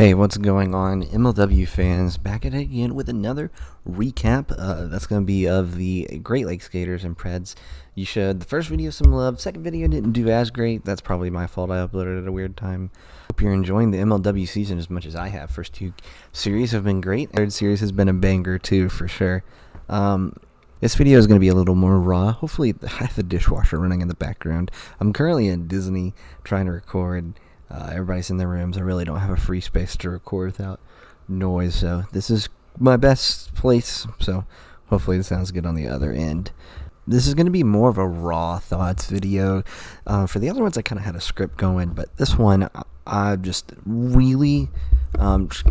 Hey, what's going on, MLW fans? Back at it again with another recap. That's going to be of the Great Lakes Gators and Preds. You showed the first video some love. Second video didn't do as great. That's probably my fault. I uploaded at a weird time. Hope you're enjoying the MLW season as much as I have. First two series have been great. Third series has been a banger too, for sure. This video is going to be a little more raw. Hopefully, I have the dishwasher running in the background. I'm currently in Disney trying to record. Everybody's in their rooms. I really don't have a free space to record without noise, so this is my best place, so hopefully it sounds good on the other end. This is going to be more of a raw thoughts video. For the other ones, I kind of had a script going, but this one, I just really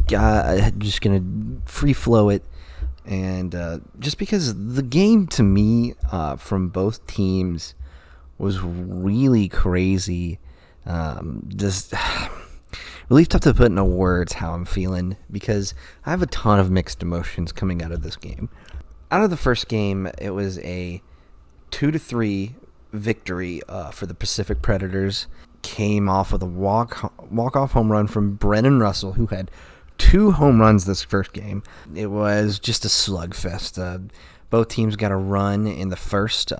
just going to free flow it, and just because the game to me from both teams was really crazy. Just really tough to put into words how I'm feeling, because I have a ton of mixed emotions coming out of this game. Out of the first game, it was a 2-3 victory for the Pacific Predators. Came off with a walk-off home run from Brennan Russell, who had 2 home runs this first game. It was just a slugfest. Both teams got a run in the first,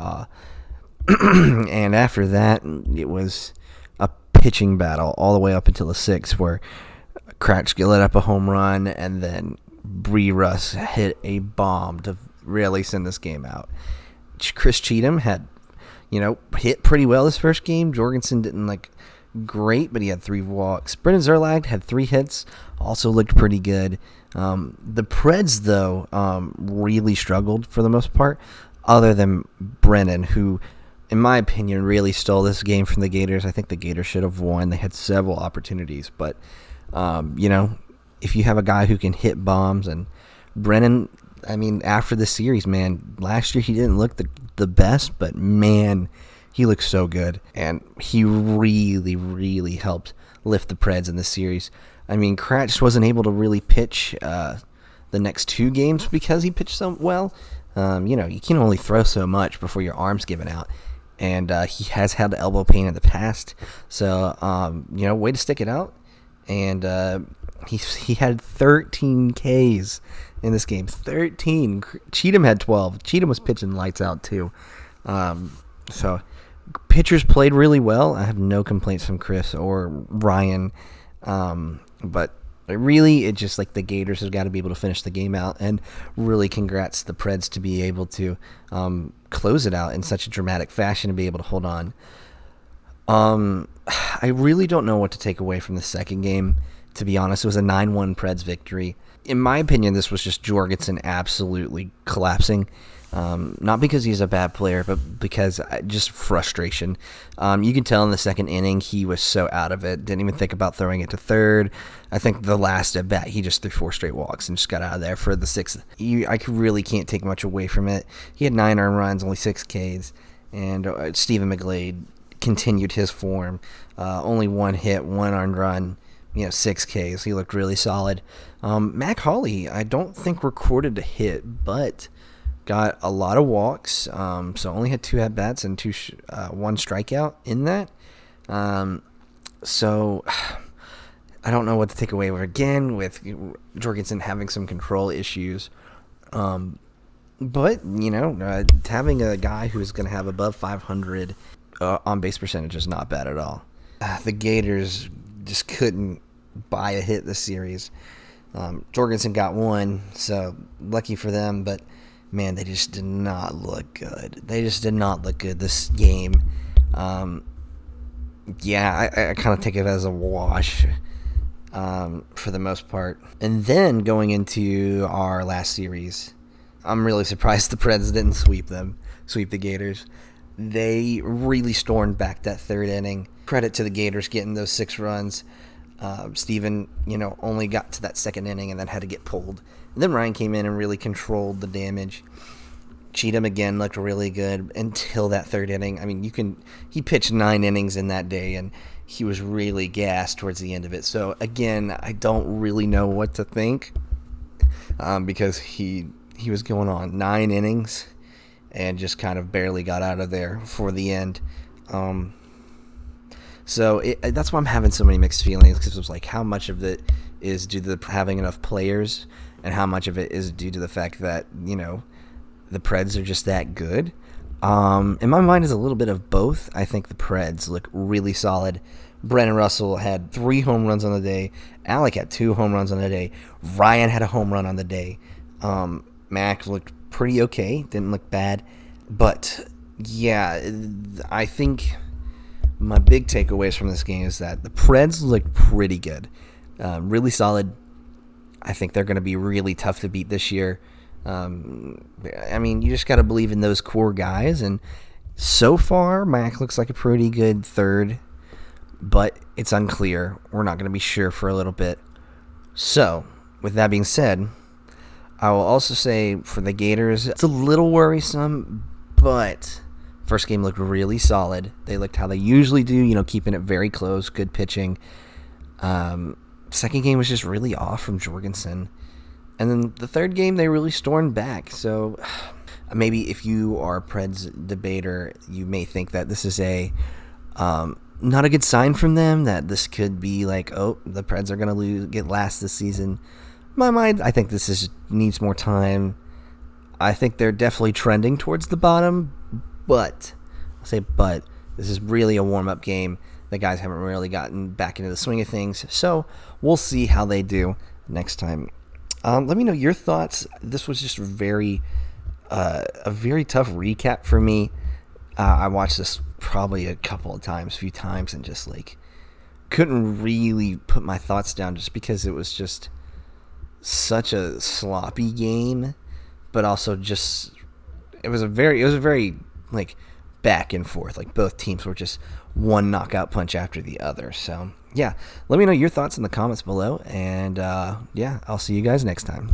and after that, it was a pitching battle all the way up until the 6th, where Cratch lit up a home run, and then Bree Russ hit a bomb to really send this game out. Chris Cheatham had, hit pretty well this first game. Jorgensen didn't great, but he had 3 walks. Brendan Zerlag had 3 hits, also looked pretty good. The Preds, though, really struggled for the most part, other than Brennan, who, in my opinion, really stole this game from the Gators. I think the Gators should have won. They had several opportunities, but, if you have a guy who can hit bombs, and Brennan, after the series, man, last year he didn't look the best, but, man, he looked so good, and he really, really helped lift the Preds in the series. Cratch just wasn't able to really pitch the next 2 games because he pitched so well. You can only throw so much before your arm's giving out. And he has had elbow pain in the past. So, way to stick it out. And he had 13 Ks in this game. 13. Cheatham had 12. Cheatham was pitching lights out, too. So, pitchers played really well. I have no complaints from Chris or Ryan. But really, it's just the Gators have got to be able to finish the game out, and really congrats to the Preds to be able to close it out in such a dramatic fashion and be able to hold on. I really don't know what to take away from the second game, to be honest. It was a 9-1 Preds victory. In my opinion, this was just Jorgensen absolutely collapsing. Not because he's a bad player, but because just frustration. You can tell in the second inning he was so out of it, didn't even think about throwing it to third. I think the last at bat, he just threw 4 straight walks and just got out of there for the 6th. I really can't take much away from it. He had 9 earned runs, only 6 Ks, and Stephen McGlade continued his form. Only 1 hit, 1 earned run, 6 Ks. He looked really solid. Mac Hawley, I don't think recorded a hit, but got a lot of walks, so only had 2 at-bats and 1 strikeout in that. So I don't know what to take away again with Jorgensen having some control issues. But, having a guy who's going to have above 500 on-base percentage is not bad at all. The Gators just couldn't buy a hit this series. Jorgensen got 1, so lucky for them, but man, they just did not look good. They just did not look good this game. I kind of take it as a wash for the most part. And then going into our last series, I'm really surprised the Preds didn't sweep the Gators. They really stormed back that 3rd inning. Credit to the Gators getting those 6 runs. Steven, only got to that 2nd inning and then had to get pulled. And then Ryan came in and really controlled the damage. Cheatham again looked really good until that 3rd inning. He pitched 9 innings in that day, and he was really gassed towards the end of it. So again, I don't really know what to think, because he was going on 9 innings and just kind of barely got out of there for the end. So that's why I'm having so many mixed feelings, because it was how much of it is due to having enough players and how much of it is due to the fact that, the Preds are just that good. In my mind, is a little bit of both. I think the Preds look really solid. Brennan Russell had 3 home runs on the day. Alec had 2 home runs on the day. Ryan had a home run on the day. Mac looked pretty okay. Didn't look bad. But, yeah, I think my big takeaways from this game is that the Preds look pretty good. Really solid. I think they're going to be really tough to beat this year. You just got to believe in those core guys. And so far, Mac looks like a pretty good third. But it's unclear. We're not going to be sure for a little bit. So, with that being said, I will also say for the Gators, it's a little worrisome, but first game looked really solid. They looked how they usually do, keeping it very close, good pitching. Second game was just really off from Jorgensen. And then the third game, they really stormed back. So maybe if you are a Preds debater, you may think that this is not a good sign from them, that this could be like, oh, the Preds are going to get last this season. In my mind, I think this needs more time. I think they're definitely trending towards the bottom, but this is really a warm-up game. The guys haven't really gotten back into the swing of things, so we'll see how they do next time. Let me know your thoughts. This was just a very tough recap for me. I watched this probably a few times, and just couldn't really put my thoughts down just because it was just such a sloppy game, but also just it was a very back and forth. Both teams were just one knockout punch after the other. So yeah, let me know your thoughts in the comments below, and I'll see you guys next time.